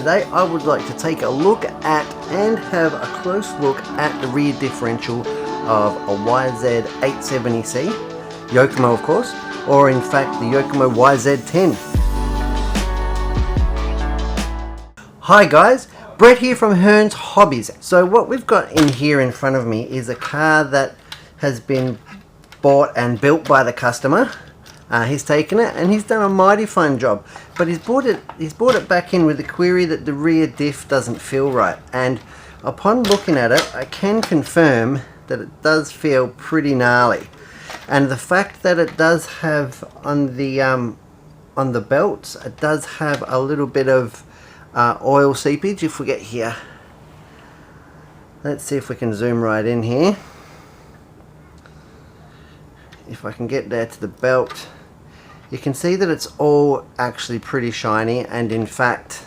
today I would like to take a look at and have a close look at the rear differential of a YZ-870C, Yokomo of course, or in fact the Yokomo YZ-10. Hi guys, Brett here from Hearns Hobbies. So what we've got in here in front of me is a car that has been bought and built by the customer. He's taken it and he's done a mighty fine job, but he's brought it back in with the query that the rear diff doesn't feel right, and upon looking at it I can confirm that it does feel pretty gnarly. And the fact that it does have on the belts, it does have a little bit of oil seepage. If we get here, let's see if we can zoom right in here. If I can get there to the belt, you can see that it's all actually pretty shiny, and in fact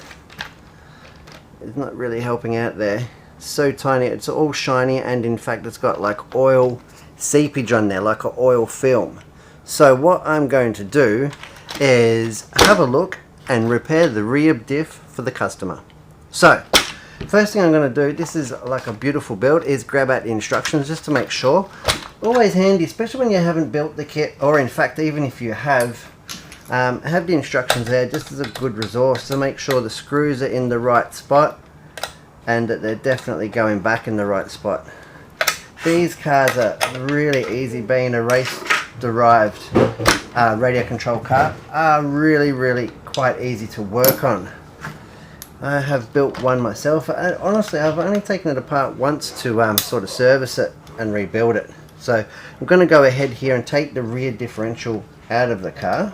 it's not really helping out there. It's so tiny, it's all shiny, and in fact it's got like oil seepage on there, like an oil film. So what I'm going to do is have a look and repair the rear diff for the customer. So first thing I'm going to do, this is like a beautiful build, is grab out the instructions just to make sure. Always handy, especially when you haven't built the kit, or in fact even if you have the instructions there just as a good resource to make sure the screws are in the right spot and that they're definitely going back in the right spot. These cars are really easy, being a race derived radio control car, are really quite easy to work on. I have built one myself, and honestly I've only taken it apart once to sort of service it and rebuild it. So I'm going to go ahead here and take the rear differential out of the car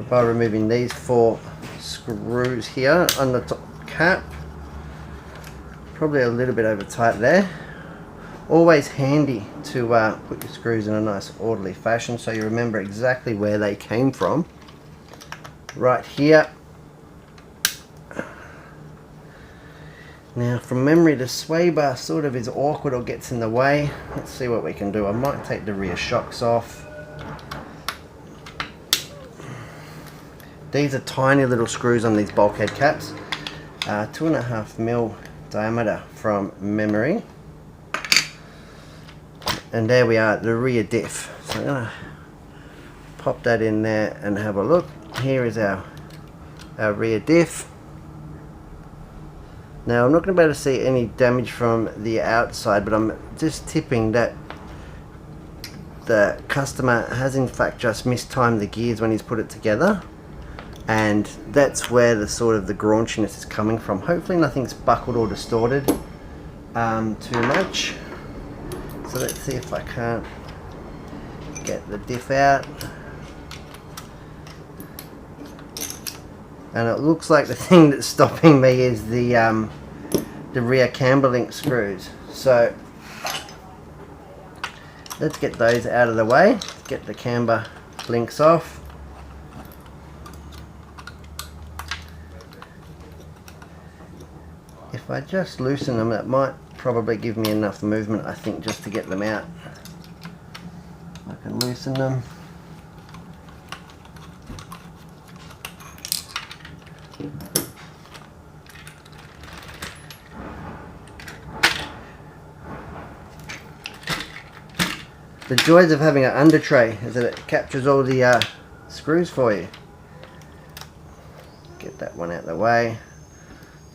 by removing these 4 screws here on the top cap. Probably a little bit over tight there. Always handy to put your screws in a nice orderly fashion so you remember exactly where they came from. Right here. Now from memory the sway bar sort of is awkward or gets in the way. Let's see what we can do. I might take the rear shocks off. These are tiny little screws on these bulkhead caps. 2.5mm diameter from memory. And there we are, the rear diff. So I'm going to pop that in there and have a look. Here is our rear diff. Now I'm not going to be able to see any damage from the outside, but I'm just tipping that the customer has in fact just mistimed the gears when he's put it together, and that's where the sort of the graunchiness is coming from. Hopefully nothing's buckled or distorted too much. So let's see if I can't get the diff out. And it looks like the thing that's stopping me is the rear camber link screws. So let's get those out of the way. Get the camber links off. If I just loosen them, that might probably give me enough movement, I think, just to get them out. I can loosen them. The joys of having an under tray is that it captures all the screws for you. Get that one out of the way.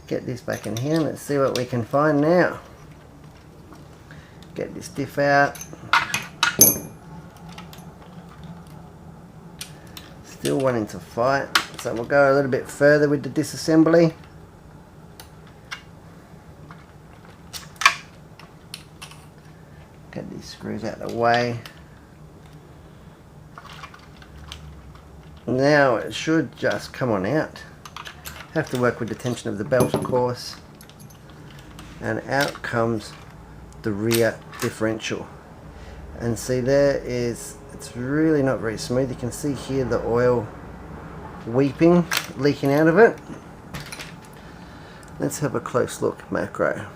Get this back in here and let's see what we can find now. Get this diff out. Still wanting to fight, so we'll go a little bit further with the disassembly. Get these screws out of the way. Now it should just come on out. Have to work with the tension of the belt, of course. And out comes the rear differential. And see, there is, it's really not very smooth. You can see here the oil weeping, leaking out of it. Let's have a close look macro.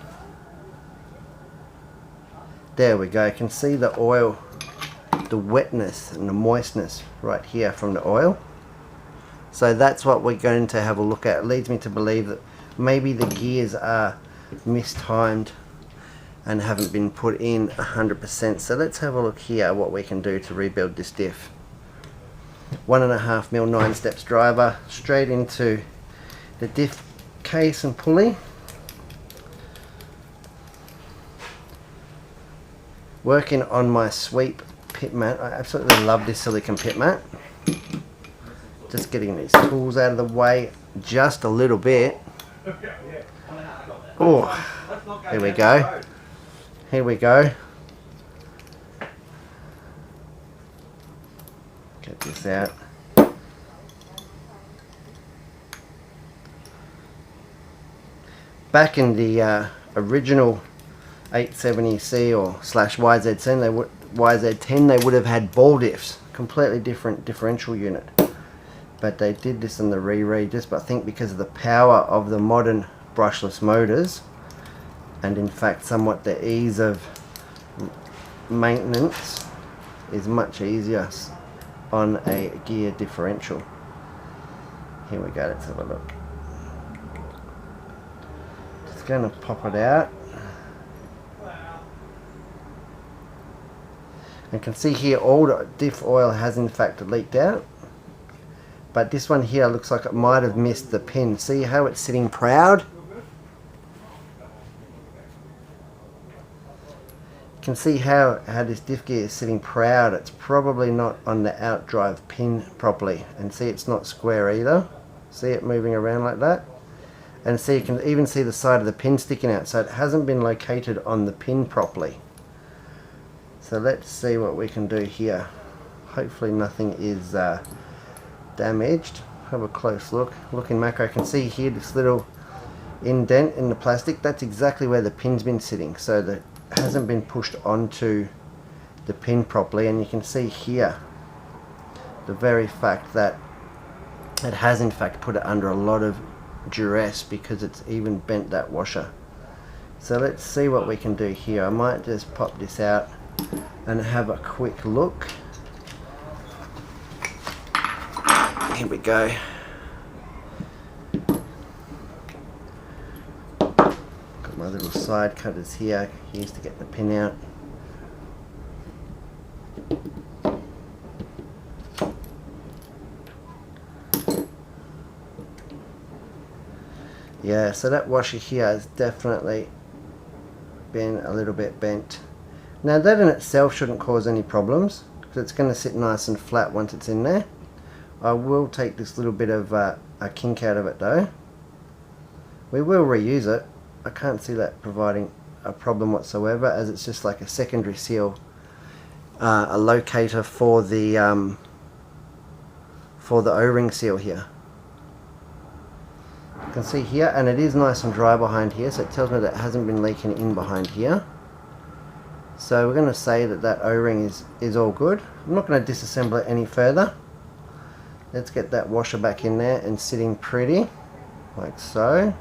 There we go. You can see the oil, the wetness and the moistness right here from the oil. So that's what we're going to have a look at. It leads me to believe that maybe the gears are mistimed and haven't been put in 100%. So let's have a look here what we can do to rebuild this diff. 1.5mm 9 steps driver straight into the diff case and pulley. Working on my sweep pit mat. I absolutely love this silicone pit mat. Just getting these tools out of the way just a little bit. Oh, here we go. Here we go. Get this out. Back in the original 870C or /YZ10, they would have had ball diffs, completely different differential unit. But they did this in the just, but I think because of the power of the modern brushless motors, and in fact somewhat the ease of maintenance is much easier on a gear differential. Here we go, let's have a look. Just going to pop it out. You can see here all the diff oil has in fact leaked out, but this one here looks like it might have missed the pin. See how it's sitting proud? You can see how this diff gear is sitting proud. It's probably not on the outdrive pin properly, and see it's not square either. See it moving around like that, and see you can even see the side of the pin sticking out, so it hasn't been located on the pin properly. So let's see what we can do here. Hopefully nothing is damaged. Have a close look. Look in macro, I can see here this little indent in the plastic. That's exactly where the pin's been sitting, so that it hasn't been pushed onto the pin properly. And you can see here the very fact that it has in fact put it under a lot of duress, because it's even bent that washer. So let's see what we can do here. I might just pop this out and have a quick look. Here we go. Got my little side cutters here. Used to get the pin out. Yeah, so that washer here has definitely been a little bit bent. Now that in itself shouldn't cause any problems, because it's going to sit nice and flat once it's in there. I will take this little bit of a kink out of it though. We will reuse it. I can't see that providing a problem whatsoever, as it's just like a secondary seal, a locator for the O-ring seal here. You can see here, and it is nice and dry behind here, so it tells me that it hasn't been leaking in behind here. So we're going to say that that O-ring is all good. I'm not going to disassemble it any further. Let's get that washer back in there and sitting pretty, like so.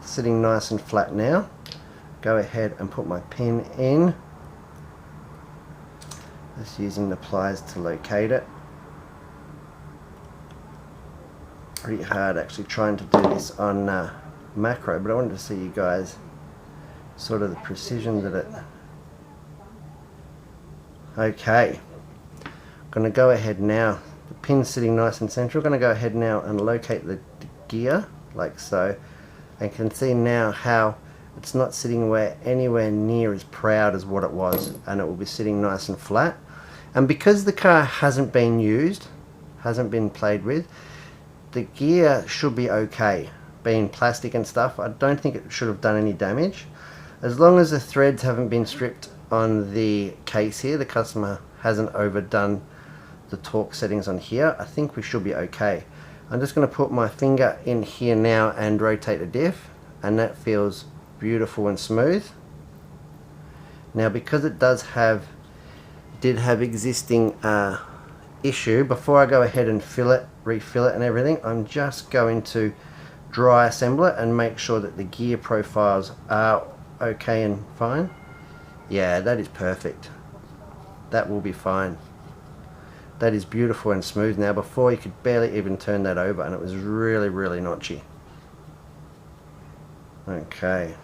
Sitting nice and flat now. Go ahead and put my pin in. Just using the pliers to locate it. Pretty hard actually trying to do this on macro, but I wanted to see you guys sort of the precision that it... Okay, I'm going to go ahead now. The pin's sitting nice and central. I'm going to go ahead now and locate the gear like so, and can see now how it's not sitting anywhere near as proud as what it was, and it will be sitting nice and flat. And because the car hasn't been used, hasn't been played with, the gear should be okay. Being plastic and stuff, I don't think it should have done any damage. As long as the threads haven't been stripped on the case here, the customer hasn't overdone the torque settings on here, I think we should be okay. I'm just going to put my finger in here now and rotate the diff, and that feels beautiful and smooth. Now because it did have existing issue, before I go ahead and refill it and everything, I'm just going to dry assemble it and make sure that the gear profiles are okay and fine. Yeah, that is perfect. That will be fine. That is beautiful and smooth now. Before you could barely even turn that over, and it was really, really notchy. Okay.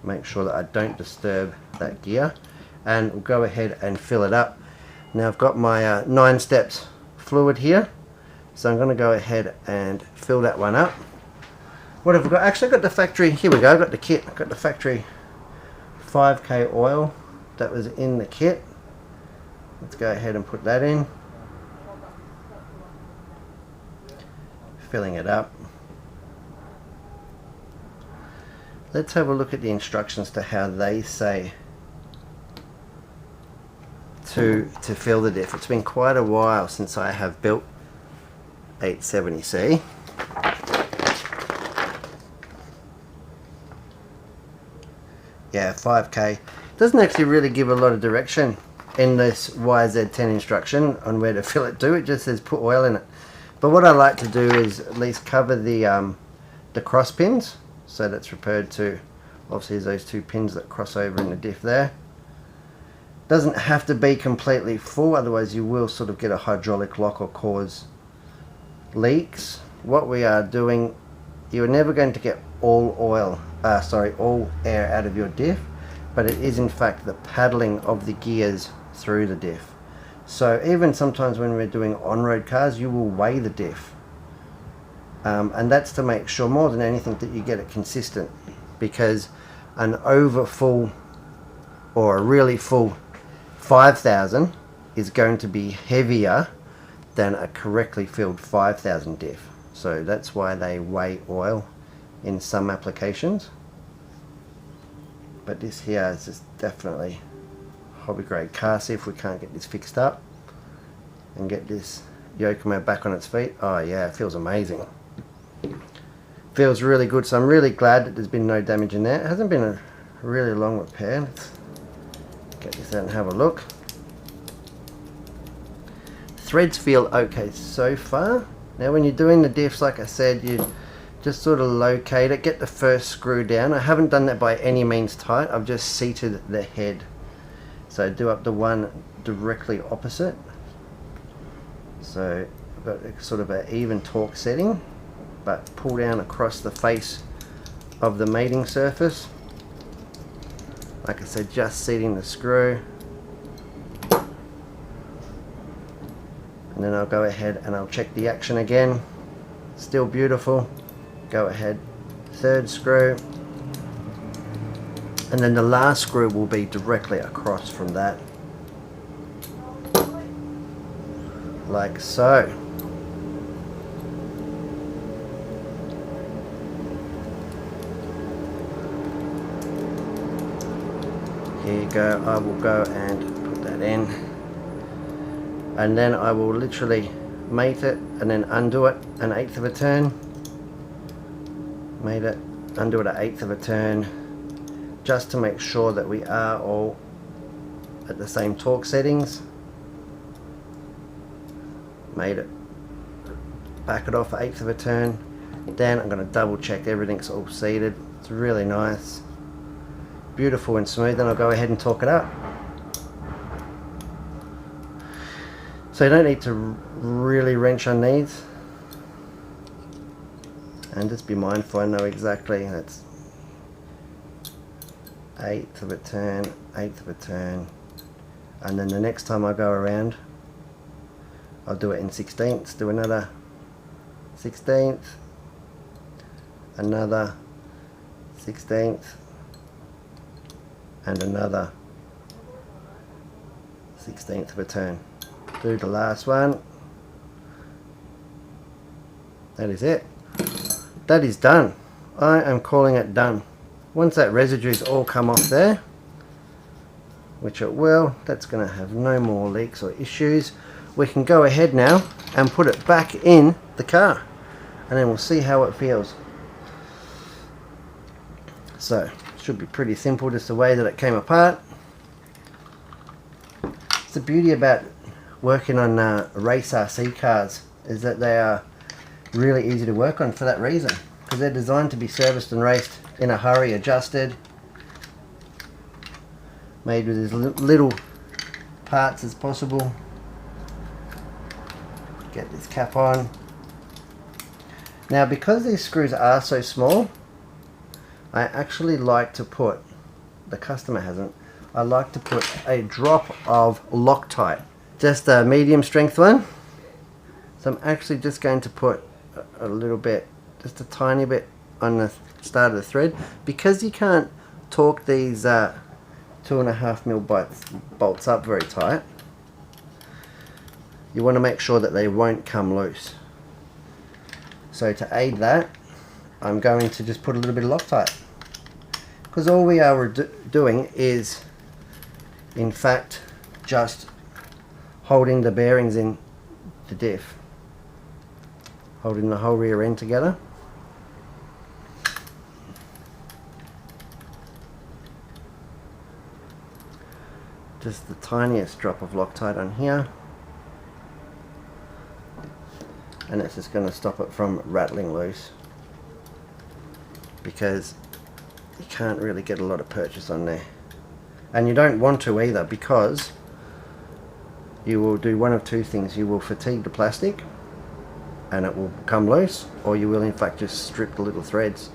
Make sure that I don't disturb that gear, and we'll go ahead and fill it up. Now I've got my 9 steps fluid here, so I'm going to go ahead and fill that one up. What have we got? Actually, I've got the factory, here we go, I've got the kit, I've got the factory 5K oil that was in the kit. Let's go ahead and put that in. Filling it up. Let's have a look at the instructions to how they say to fill the diff. It's been quite a while since I have built 870C. Yeah, 5K. Doesn't actually really give a lot of direction in this YZ-10 instruction on where to fill it to. It just says put oil in it. But what I like to do is at least cover the cross pins. So that's referred to, obviously, those 2 pins that cross over in the diff there. Doesn't have to be completely full, otherwise you will sort of get a hydraulic lock or cause leaks. What we are doing, you're never going to get all all air out of your diff, but it is in fact the paddling of the gears through the diff. So even sometimes when we're doing on-road cars, you will weigh the diff. And that's to make sure more than anything that you get it consistent, because an over full or a really full 5000 is going to be heavier than a correctly filled 5000 diff. So that's why they weigh oil in some applications. But this here is just definitely hobby grade car. See if we can't get this fixed up and get this Yokomo back on its feet. Oh yeah, it feels amazing. Feels really good, so I'm really glad that there's been no damage in there. It hasn't been a really long repair. Let's get this out and have a look. Threads feel okay so far. Now when you're doing the diffs, like I said, you just sort of locate it, get the first screw down. I haven't done that by any means tight, I've just seated the head. So do up the one directly opposite. So I've got a sort of an even torque setting, but pull down across the face of the mating surface. Like I said, just seating the screw. And then I'll go ahead and I'll check the action again. Still beautiful. Go ahead, third screw. And then the last screw will be directly across from that. Like so. Here you go, I will go and put that in. And then I will literally mate it and then undo it 1/8 of a turn. Mate it, undo it 1/8 of a turn, just to make sure that we are all at the same torque settings. Made it, back it off 1/8 of a turn. Then I'm going to double check everything's all seated. It's really nice, beautiful and smooth. Then I'll go ahead and torque it up. So you don't need to really wrench on these, and just be mindful. I know exactly that's 1/8 of a turn, 1/8 of a turn, and then the next time I go around I'll do it in 16ths. Do another 16th, another 16th, and another 16th of a turn. Do the last one. That is it. That is done. I am calling it done. Once that residue's all come off there, which it will, that's going to have no more leaks or issues. We can go ahead now and put it back in the car, and then we'll see how it feels. So, should be pretty simple, just the way that it came apart. It's the beauty about working on race RC cars, is that they are really easy to work on for that reason, because they're designed to be serviced and raced in a hurry, adjusted, made with as little parts as possible. Get this cap on. Now because these screws are so small, I actually like to put, the customer hasn't, I like to put a drop of Loctite. Just a medium strength one. So I'm actually just going to put a little bit, just a tiny bit on the start of the thread. Because you can't torque these 2.5mm bolts up very tight, you want to make sure that they won't come loose. So to aid that, I'm going to just put a little bit of Loctite. Because all we are doing is, in fact, just holding the bearings in the diff. Holding the whole rear end together. Just the tiniest drop of Loctite on here. And it's just going to stop it from rattling loose. Because you can't really get a lot of purchase on there. And you don't want to either, because you will do one of two things. You will fatigue the plastic and it will come loose, or you will in fact just strip the little threads.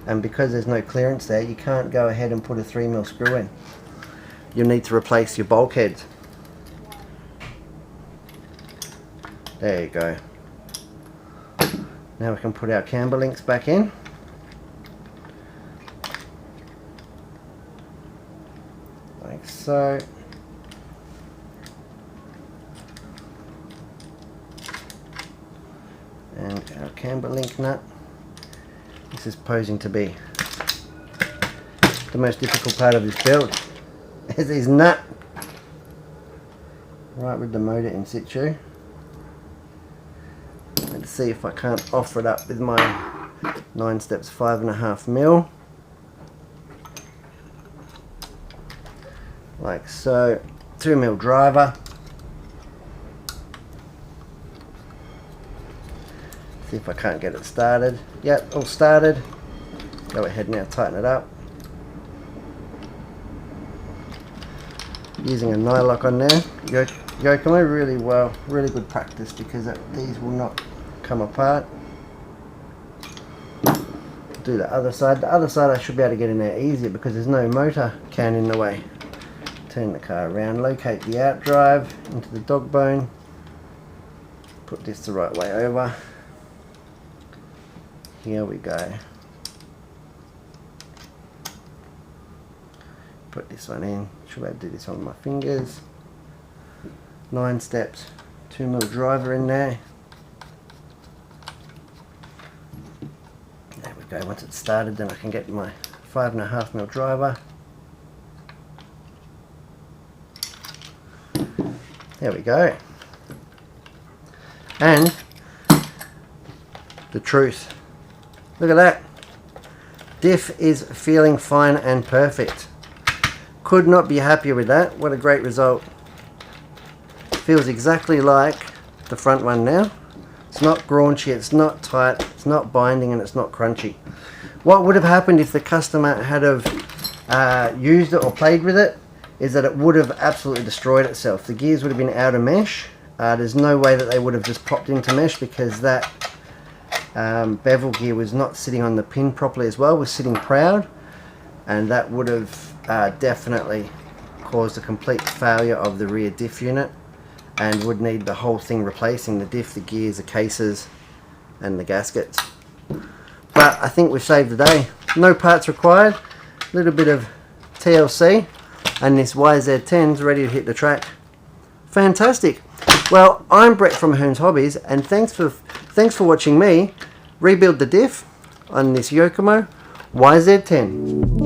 And because there's no clearance there, you can't go ahead and put a 3mm screw in. You'll need to replace your bulkheads. There you go. Now we can put our camber links back in. Like so. And our camber link nut. This is posing to be the most difficult part of this build. Is this nut. Right with the motor in situ. Let's see if I can't offer it up with my 9 steps 5.5mm. Like so. 2mm driver. See if I can't get it started. Yep, all started. Go ahead now, tighten it up. Using a nylock on there. Yokomo, really good practice, because these will not come apart. Do the other side. The other side I should be able to get in there easier because there's no motor can in the way. Turn the car around, locate the outdrive into the dog bone. Put this the right way over. Here we go. Put this one in. Should be able to do this on my fingers. 9 steps. 2mm driver in there. There we go. Once it's started, then I can get my 5.5mm driver. There we go. And the truth. Look at that. Diff is feeling fine and perfect. Could not be happier with that. What a great result. Feels exactly like the front one now. It's not graunchy, it's not tight, it's not binding, and it's not crunchy. What would have happened if the customer had have used it or played with it is that it would have absolutely destroyed itself. The gears would have been out of mesh. There's no way that they would have just popped into mesh, because that bevel gear was not sitting on the pin properly as well, was sitting proud, and that would have definitely caused a complete failure of the rear diff unit, and would need the whole thing replacing, the diff, the gears, the cases and the gaskets. But I think we've saved the day. No parts required, a little bit of TLC, and this YZ-10's ready to hit the track. Fantastic. Well, I'm Brett from Hearns Hobbies, and thanks for watching me rebuild the diff on this Yokomo YZ-10.